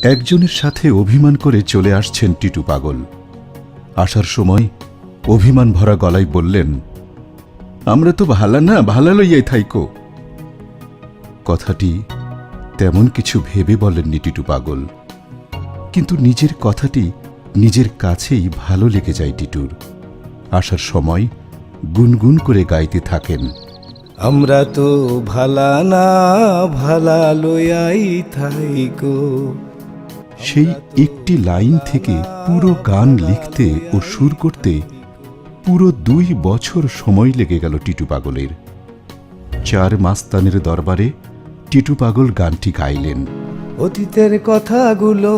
একজনের সাথে অভিমান করে চলে আসছেন টিটু পাগল। আসার সময় অভিমান ভরা গলায় বললেন, আমরা তো ভালা না, ভালা লইয়াই থাইকো। কথাটি তেমন কিছু ভেবে বলেননি টিটু পাগল, কিন্তু নিজের কথাটি নিজের কাছেই ভালো লেগে যায় টিটুর। আসার সময় গুনগুন করে গাইতে থাকেন, আমরা তো ভালা না, ভালা লইয়াই থাইকো। সেই একটি লাইন থেকে পুরো গান লিখতে ও সুর করতে পুরো 2 বছর সময় লেগে গেল টিটু পাগলের। 4 মাস্তানের দরবারে টিটু পাগল গানটি গাইলেন। অতীতের কথাগুলো,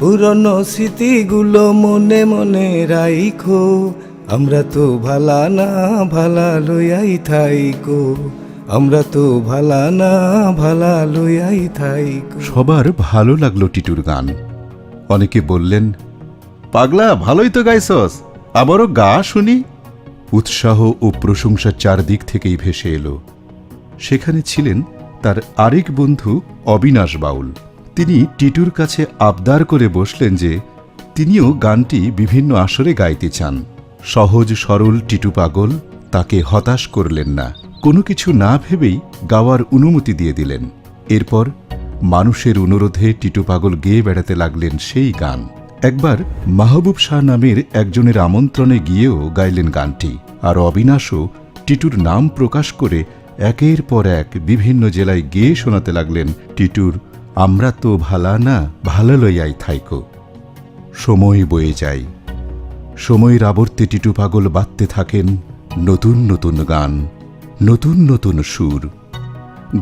পুরনো স্মৃতিগুলো মনে মনে রাইখো। আমরা তো ভালা না, ভালা লইয়াই থাইকো। আমরা তো ভালা না, ভালা লইয়াই থাইকো। সবার ভালো লাগলো টিটুর গান। অনেকে বললেন, পাগলা ভালোই তো গাইছস, আবারও গা শুনি। উৎসাহ ও প্রশংসা চারদিক থেকেই ভেসে এলো। সেখানে ছিলেন তার আরেক বন্ধু অবিনাশ বাউল। তিনি টিটুর কাছে আবদার করে বসলেন যে তিনিও গানটি বিভিন্ন আসরে গাইতে চান। সহজ সরল টিটু পাগল তাকে হতাশ করলেন না, কোনো কিছু না ভেবেই গাওয়ার অনুমতি দিয়ে দিলেন। এরপর মানুষের অনুরোধে টিটু পাগল গেয়ে বেড়াতে লাগলেন সেই গান। একবার মাহবুব শাহ নামের একজনের আমন্ত্রণে গিয়েও গাইলেন গানটি। আর অবিনাশও টিটুর নাম প্রকাশ করে একের পর এক বিভিন্ন জেলায় গেয়ে শোনাতে লাগলেন টিটুর আমরা তো ভালা না, ভালা লইয়াই থাইকো। সময় বয়ে যায়। সময়ের আবর্তে টিটু পাগল বাঁধতে থাকেন নতুন নতুন গান, নতুন নতুন সুর।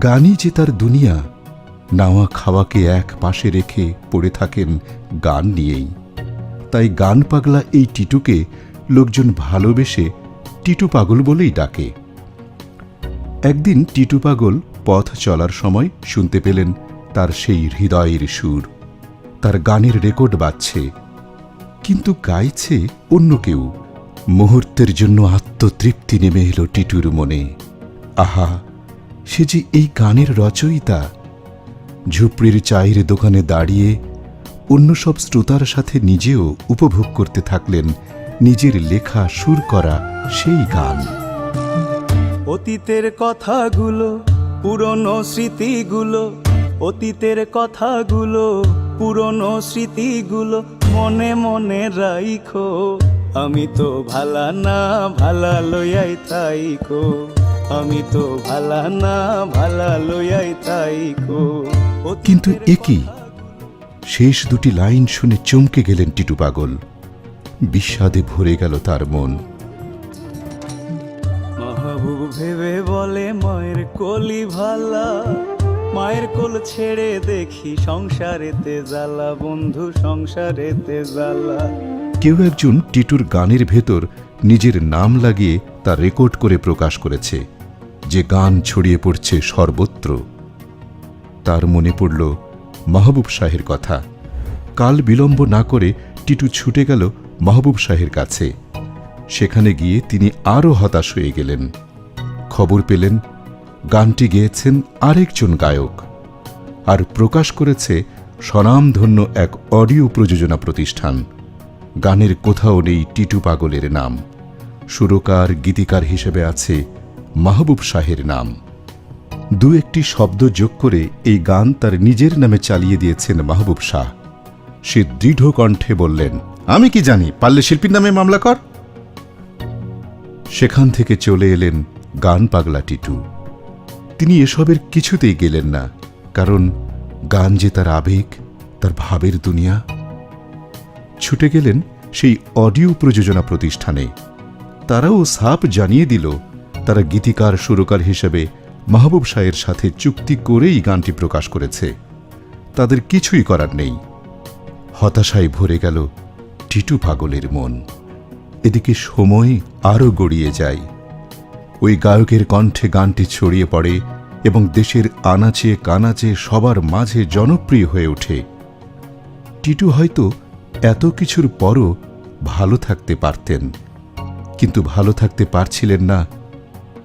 গানই যে তার দুনিয়া, নাওয়া খাওয়াকে এক পাশে রেখে পড়ে থাকেন গান নিয়েই। তাই গান পাগলা এই টিটুকে লোকজন ভালোবেসে টিটু পাগল বলেই ডাকে। একদিন টিটু পাগল পথ চলার সময় শুনতে পেলেন তার সেই হৃদয়ের সুর। তার গানের রেকর্ড বাজছে, কিন্তু গাইছে অন্য কেউ। মুহূর্তের জন্য আত্মতৃপ্তি নেমে এলো টিটুর মনে। আহা, সে যে এই গানের রচয়িতা। ঝুপড়ির চায়ের দোকানে দাঁড়িয়ে অন্য সব শ্রোতার সাথে নিজেও উপভোগ করতে থাকলেন নিজের লেখা সুর করা সেই গান। অতীতের কথাগুলো, পুরনো স্মৃতিগুলো, অতীতের কথাগুলো, পুরনো স্মৃতিগুলো মনে মনে রাইখো। আমি তো ভালা না, ভালা লইয়াই থাইকো। আমি তো ভালা না, ভালা লইয়াই থাইকো। কিন্তু একই শেষ দুটি লাইন শুনে চমকে গেলেন টিটু পাগল। বিষাদে ভরে গেল তার মন। মাহবুব ভেবে বলে মায়ের কোলি ভালা, মায়ের কোল ছেড়ে দেখি সংসারেতে জ্বালা, বন্ধু সংসারেতে জ্বালা। কেউ একজন টিটুর গানের ভেতর নিজের নাম লাগিয়ে তা রেকর্ড করে প্রকাশ করেছে, যে গান ছড়িয়ে পড়ছে সর্বত্র। তার মনে পড়ল মাহবুব শাহের কথা। কাল বিলম্ব না করে টিটু ছুটে গেল মাহবুব শাহের কাছে। সেখানে গিয়ে তিনি আরও হতাশ হয়ে গেলেন। খবর পেলেন গানটি গেয়েছেন আরেকজন গায়ক, আর প্রকাশ করেছে স্বনামধন্য এক অডিও প্রযোজনা প্রতিষ্ঠান। গানের কোথাও নেই টিটু পাগলের নাম। সুরকার গীতিকার হিসেবে আছে মাহবুব শাহের নাম। দু একটি শব্দ যোগ করে এই গান তার নিজের নামে চালিয়ে দিয়েছেন মাহবুব শাহ। সে দৃঢ় কণ্ঠে বললেন, আমি কি জানি, পারলে শিল্পীর নামে মামলা কর। সেখান থেকে চলে এলেন গান পাগলা টিটু। তিনি এসবের কিছুতেই গেলেন না, কারণ গান যে তার আবেগ, তার ভাবের দুনিয়া। ছুটে গেলেন সেই অডিও প্রযোজনা প্রতিষ্ঠানে। তারাও সাপ জানিয়ে দিল তারা গীতিকার সুরকার হিসেবে মাহবুব শাহের সাথে চুক্তি করেই গানটি প্রকাশ করেছে। তাদের কিছুই করার নেই। হতাশায় ভরে গেল টিটু পাগলের মন। এদিকে সময় আরও গড়িয়ে যায়। ওই গায়কের কণ্ঠে গানটি ছড়িয়ে পড়ে এবং দেশের আনাচে কানাচে সবার মাঝে জনপ্রিয় হয়ে ওঠে। টিটু হয়তো এত কিছুর পরও ভালো থাকতে পারতেন, কিন্তু ভালো থাকতে পারছিলেন না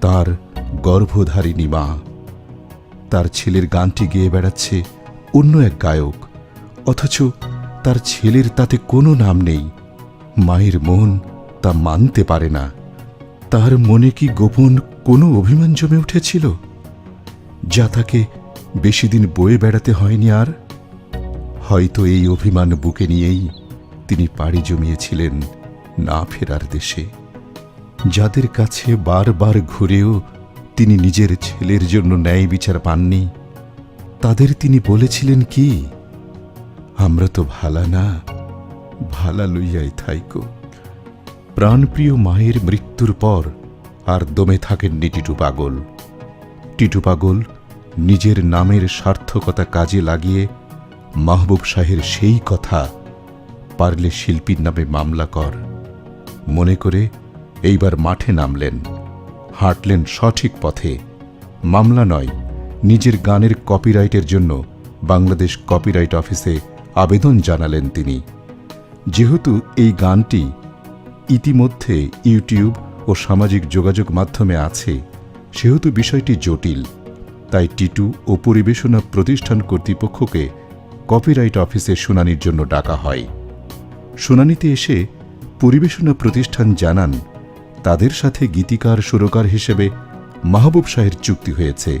তার গর্ভধারিণী মা। তার ছেলের গানটি গেয়ে বেড়াচ্ছে অন্য এক গায়ক, অথচ তার ছেলের তাতে কোনো নাম নেই। মায়ের মন তা মানতে পারে না। তার মনে কি গোপন কোনো অভিমান জমে উঠেছিল, যা তাকে বেশি দিন বয়ে বেড়াতে হয়নি আর? হয়তো এই অভিমান বুকে নিয়েই তিনি পাড়ি জমিয়েছিলেন না ফেরার দেশে। যাদের কাছে বারবার ঘুরেও তিনি নিজের ছেলের জন্য ন্যায় বিচার পাননি, তাদের তিনি বলেছিলেন কি, আমরা তো ভালা না, ভালা লইয়াই থাইকো। প্রাণপ্রিয় মায়ের মৃত্যুর পর আর দমে থাকেননি টিটু পাগল। টিটু পাগল নিজের নামের সার্থকতা কাজে লাগিয়ে মাহবুব শাহের সেই কথা, পারলে শিল্পীর নামে মামলা কর, মনে করে এইবার মাঠে নামলেন, হাঁটলেন সঠিক পথে। মামলা নয়, নিজের গানের কপিরাইটের জন্য বাংলাদেশ কপিরাইট অফিসে আবেদন জানালেন তিনি। যেহেতু এই গানটি ইতিমধ্যে ইউটিউব ও সামাজিক যোগাযোগ মাধ্যমে আছে, সেহেতু বিষয়টি জটিল। তাই টিটু ও পরিবেশনা প্রতিষ্ঠান কর্তৃপক্ষকে কপিরাইট অফিসে শুনানির জন্য ডাকা হয়। শুনানিতে এসে পরিবেশনা প্রতিষ্ঠান জানান, তাদের সাথে গীতিকার সুরকার হিসেবে মাহবুব শাহের চুক্তি হয়েছে,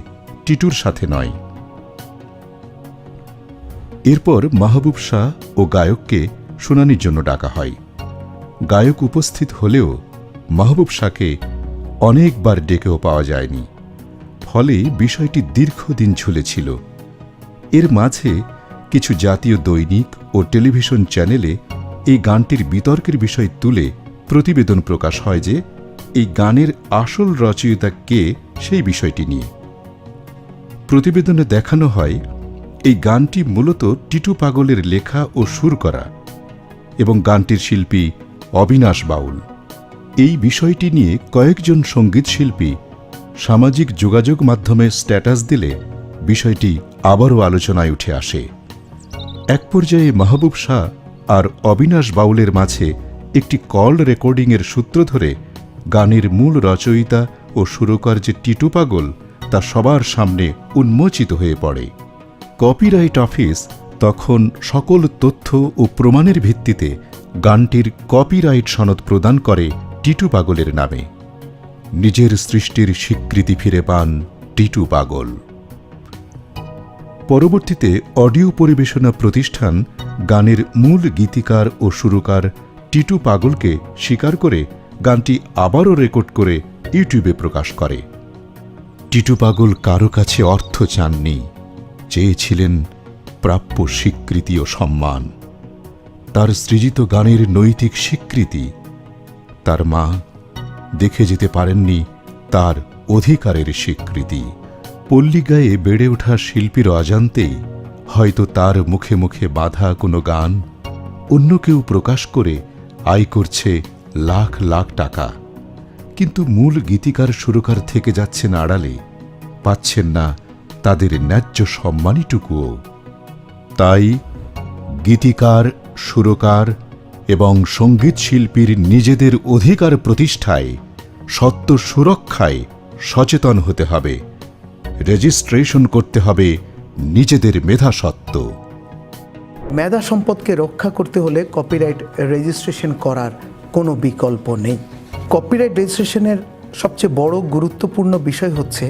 টিটুর সাথে নয়। এরপর মাহবুব শাহ ও গায়ককে শুনানির জন্য ডাকা হয়। গায়ক উপস্থিত হলেও মাহবুব শাহকে অনেকবার ডেকেও পাওয়া যায়নি। ফলে বিষয়টি দীর্ঘদিন ঝুলেছিল। এর মাঝে কিছু জাতীয় দৈনিক ও টেলিভিশন চ্যানেলে এই গানটির বিতর্কের বিষয় তুলে প্রতিবেদন প্রকাশ হয় যে এই গানের আসল রচয়িতা কে সেই বিষয়টি নিয়ে। প্রতিবেদনে দেখানো হয় এই গানটি মূলত টিটু পাগলের লেখা ও সুর করা এবং গানটির শিল্পী অবিনাশ বাউল। এই বিষয়টি নিয়ে কয়েকজন সঙ্গীত শিল্পী সামাজিক যোগাযোগ মাধ্যমে স্ট্যাটাস দিলে বিষয়টি আবারও আলোচনায় উঠে আসে। এক পর্যায়ে মাহবুব শাহ আর অবিনাশ বাউলের মাঝে একটি কল রেকর্ডিংয়ের সূত্র ধরে গানের মূল রচয়িতা ও সুরকার যে টিটু পাগল তা সবার সামনে উন্মোচিত হয়ে পড়ে। কপিরাইট অফিস তখন সকল তথ্য ও প্রমাণের ভিত্তিতে গানটির কপিরাইট সনদ প্রদান করে টিটু পাগলের নামে। নিজের সৃষ্টির স্বীকৃতি ফিরে পান টিটু পাগল। পরবর্তীতে অডিও পরিবেশনা প্রতিষ্ঠান গানের মূল গীতিকার ও সুরকার টিটু পাগলকে স্বীকার করে গানটি আবারও রেকর্ড করে ইউটিউবে প্রকাশ করে। টিটু পাগল কারো কাছে অর্থ চাননি, চেয়েছিলেন প্রাপ্য স্বীকৃতি ও সম্মান। তার সৃজিত গানের নৈতিক স্বীকৃতি। তার মা দেখে যেতে পারেননি তার অধিকারের স্বীকৃতি। পল্লী গায়ে বেড়ে ওঠা শিল্পীর অজান্তেই হয়তো তার মুখে মুখে বাঁধা কোনো গান অন্য কেউ প্রকাশ করে আয় করছে লাখ লাখ টাকা, কিন্তু মূল গীতিকার সুরকার থেকে যাচ্ছেন আড়ালে, পাচ্ছেন না তাদের ন্যায্য সম্মানটুকুও। তাই গীতিকার, সুরকার এবং সঙ্গীত শিল্পীর নিজেদের অধিকার প্রতিষ্ঠায়, সত্য সুরক্ষায় সচেতন হতে হবে। রেজিস্ট্রেশন করতে হবে নিজেদের মেধাসত্ত্ব। মেধা সম্পদকে রক্ষা করতে হলে কপিরাইট রেজিস্ট্রেশন করার কোনো বিকল্প নেই। কপিরাইট রেজিস্ট্রেশনের সবচেয়ে বড় গুরুত্বপূর্ণ বিষয় হচ্ছে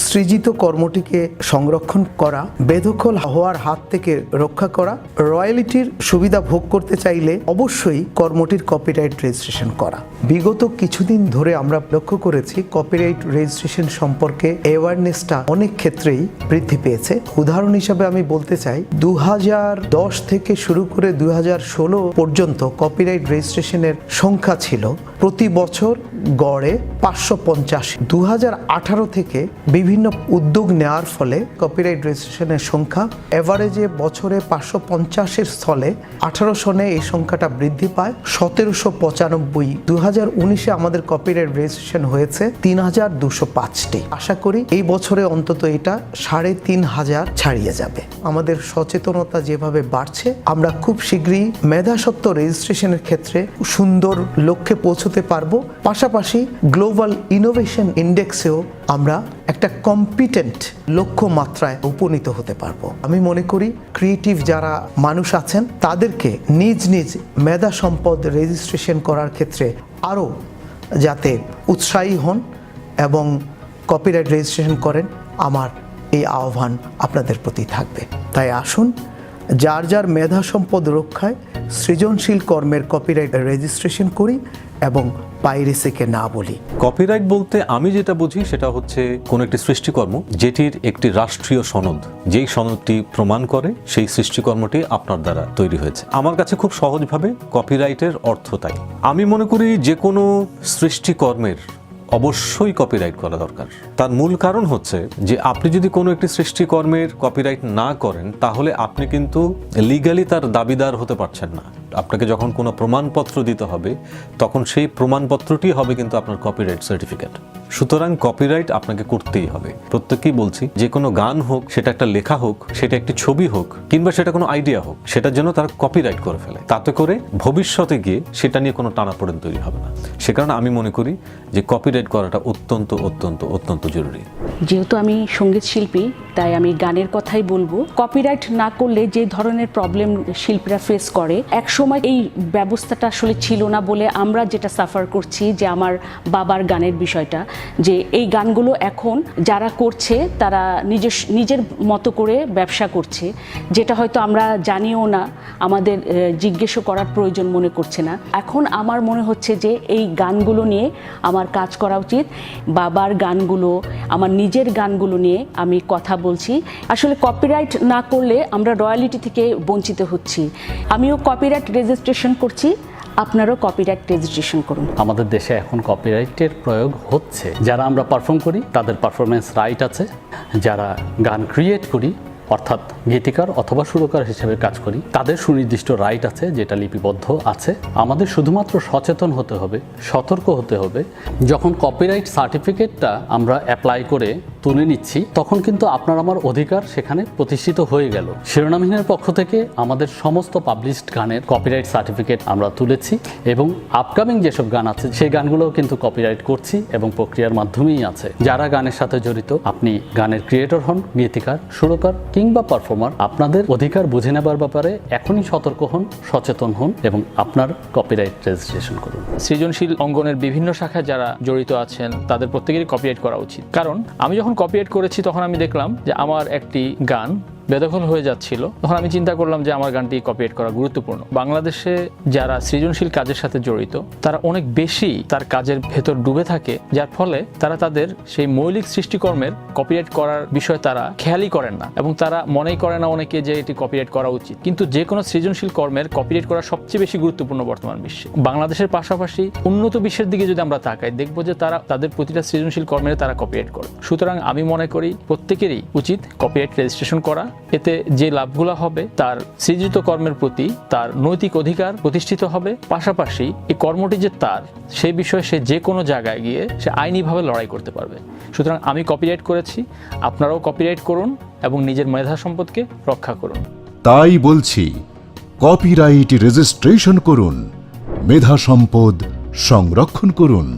সৃজিত কর্মটিকে সংরক্ষণ করা, বেদখল হওয়ার হাত থেকে রক্ষা করা, রয়্যালিটির সুবিধা ভোগ করতে চাইলে অবশ্যই কর্মটির কপিরাইট রেজিস্ট্রেশন করা। বিগত কিছুদিন ধরে আমরা লক্ষ্য করেছি কপিরাইট রেজিস্ট্রেশন সম্পর্কে অ্যাওয়ারনেসটা অনেক ক্ষেত্রেই বৃদ্ধি পেয়েছে। উদাহরণ হিসাবে আমি বলতে চাই 2010 থেকে শুরু করে 2016 পর্যন্ত কপিরাইট রেজিস্ট্রেশনের সংখ্যা ছিল প্রতি বছর গড়ে 550। 2018 থেকে বিভিন্ন উদ্যোগ নেওয়ার ফলে কপিরাইট রেজিস্ট্রেশনের সংখ্যা এভারেজে বছরে 550-এর স্থলে 18 সনে এই সংখ্যাটা বৃদ্ধি পায় 1795। 2019-এ আমাদের কপিরাইট রেজিস্ট্রেশন হয়েছে 3205টি। আশা করি এই বছরে অন্তত এটা 3500 ছাড়িয়ে যাবে। আমাদের সচেতনতা যেভাবে বাড়ছে, আমরা খুব শীঘ্রই মেধাসত্ত্ব রেজিস্ট্রেশনের ক্ষেত্রে সুন্দর লক্ষ্যে পৌঁছতে পারবো। পাশাপাশি গ্লোবাল ইনোভেশন ইন্ডেক্সেও আমরা একটা কম্পিটেন্ট লক্ষ্যমাত্রায় উপনীত হতে পারবো। আমি মনে করি ক্রিয়েটিভ যারা মানুষ আছেন তাদেরকে নিজ নিজ মেধা সম্পদ রেজিস্ট্রেশন করার ক্ষেত্রে আরও যাতে উৎসাহী হন এবং কপিরাইট রেজিস্ট্রেশন করেন, আমার এই আহ্বান আপনাদের প্রতি থাকবে। তাই আসুন যার যার মেধা সম্পদ রক্ষায় সৃজনশীল কর্মের কপিরাইট রেজিস্ট্রেশন করি এবং পাইরেসিকে না বলি। কপিরাইট বলতে আমি যেটা বুঝি সেটা হচ্ছে কোন একটি সৃষ্টিকর্ম যেটির একটি রাষ্ট্রীয় সনদ, যেই সনদটি প্রমাণ করে সেই সৃষ্টিকর্মটি আপনার দ্বারা তৈরি হয়েছে। আমার কাছে খুব সহজভাবে কপিরাইটের অর্থ তাই। আমি মনে করি যে কোনো সৃষ্টিকর্মের অবশ্যই কপিরাইট করা দরকার। তার মূল কারণ হচ্ছে যে আপনি যদি কোনো একটি সৃষ্টিকর্মের কপিরাইট না করেন তাহলে আপনি কিন্তু লিগ্যালি তার দাবিদার হতে পারছেন না। আপনাকে যখন কোনো প্রমাণপত্র দিতে হবে তখন সেই প্রমাণপত্রটি হবে কিন্তু আপনার কপিরাইট সার্টিফিকেট। সুতরাং কপিরাইট আপনাকে করতেই হবে। প্রত্যেককেই বলছি, যে কোনো গান হোক, সেটা একটা লেখা হোক, সেটা একটি ছবি হোক, কিংবা সেটা কোনো আইডিয়া হোক, সেটার জন্য তারা কপিরাইট করে ফেলে। তাতে করে ভবিষ্যতে গিয়ে সেটা নিয়ে কোনো টানাপোড়েন তৈরি হবে না। সে কারণে আমি মনে করি যে কপিরাইট করাটা অত্যন্ত অত্যন্ত অত্যন্ত জরুরি। যেহেতু আমি সঙ্গীত শিল্পী, তাই আমি গানের কথাই বলবো। কপিরাইট না করলে যে ধরনের প্রবলেম শিল্পীরা ফেস করে, এক সময় এই ব্যবস্থাটা আসলে ছিল না বলে আমরা যেটা সাফার করছি, যে আমার বাবার গানের বিষয়টা, যে এই গানগুলো এখন যারা করছে তারা নিজের মতো করে ব্যবসা করছে, যেটা হয়তো আমরা জানিও না, আমাদের জিজ্ঞেসও করার প্রয়োজন মনে করছে না। এখন আমার মনে হচ্ছে যে এই গানগুলো নিয়ে আমার কাজ করা উচিত। বাবার গানগুলো, আমার নিজের গানগুলো নিয়ে আমি কথা বলছি। আসলে কপিরাইট না করলে আমরা রয়্যালিটি থেকে বঞ্চিত হচ্ছি। আমিও কপিরাইট রেজিস্ট্রেশন করছি, আপনারাও কপিরাইট রেজিস্ট্রেশন করুন। আমাদের দেশে এখন কপিরাইটের প্রয়োগ হচ্ছে। যারা আমরা পারফর্ম করি তাদের পারফরমেন্স রাইট আছে, যারা গান ক্রিয়েট করি অর্থাৎ গীতিকার অথবা সুরকার হিসেবে কাজ করি তাদের সুনির্দিষ্ট রাইট আছে, যেটা লিপিবদ্ধ আছে। আমাদের শুধুমাত্র সচেতন হতে হবে, সতর্ক হতে হবে। যখন কপিরাইট সার্টিফিকেটটা আমরা অ্যাপ্লাই করে তুলে নিচ্ছি তখন কিন্তু আপনার আমার অধিকার সেখানে প্রতিষ্ঠিত হয়ে গেল। শিরোনামহীনের পক্ষ থেকে আমাদের সমস্ত পাবলিশড গানের কপিরাইট সার্টিফিকেট আমরা তুলেছি এবং আপকামিং যেসব গান আছে সেই গানগুলোও কিন্তু কপিরাইট করছি এবং প্রক্রিয়ার মাধ্যমেই আছে। যারা গানের সাথে জড়িত, আপনি গানের ক্রিয়েটর হন, গীতিকার, সুরকার কিংবা পারফর্মার, আপনাদের অধিকার বুঝে নেবার ব্যাপারে এখনই সতর্ক হন, সচেতন হন এবং আপনার কপিরাইট রেজিস্ট্রেশন করুন। সৃজনশীল অঙ্গনের বিভিন্ন শাখায় যারা জড়িত আছেন তাদের প্রত্যেকেরই কপিরাইট করা উচিত। কারণ আমি যখন কপিরাইট করেছি তখন আমি দেখলাম যে আমার একটি গান বেদখল হয়ে যাচ্ছিল। তখন আমি চিন্তা করলাম যে আমার গানটি কপিরাইট করা গুরুত্বপূর্ণ। বাংলাদেশে যারা সৃজনশীল কাজের সাথে জড়িত তারা অনেক বেশি তার কাজের ভেতর ডুবে থাকে, যার ফলে তারা তাদের সেই মৌলিক সৃষ্টিকর্মের কপিরাইট করার বিষয় তারা খেয়ালই করেন না এবং তারা মনেই করে না অনেকে যে এটি কপিরাইট করা উচিত। কিন্তু যে কোনো সৃজনশীল কর্মের কপিরাইট করা সবচেয়ে বেশি গুরুত্বপূর্ণ বর্তমান বিশ্বে। বাংলাদেশের পাশাপাশি উন্নত বিশ্বের দিকে যদি আমরা তাকাই দেখব যে তারা তাদের প্রতিটা সৃজনশীল কর্মের তারা কপিরাইট করে। সুতরাং আমি মনে করি প্রত্যেকেরই উচিত কপিরাইট রেজিস্ট্রেশন করা। এতে যে লাভগুলো হবে তার সৃজিত কর্মের প্রতি তার নৈতিক অধিকার প্রতিষ্ঠিত হবে, পাশাপাশি এই কর্মটি যে তার সেই বিষয়ে সে যে কোনো জায়গায় গিয়ে সে আইনিভাবে লড়াই করতে পারবে। সুতরাং আমি কপিরাইট করেছি, আপনারাও কপিরাইট করুন এবং নিজের মেধা সম্পদকে রক্ষা করুন। তাই বলছি, কপিরাইট রেজিস্ট্রেশন করুন, মেধা সম্পদ সংরক্ষণ করুন।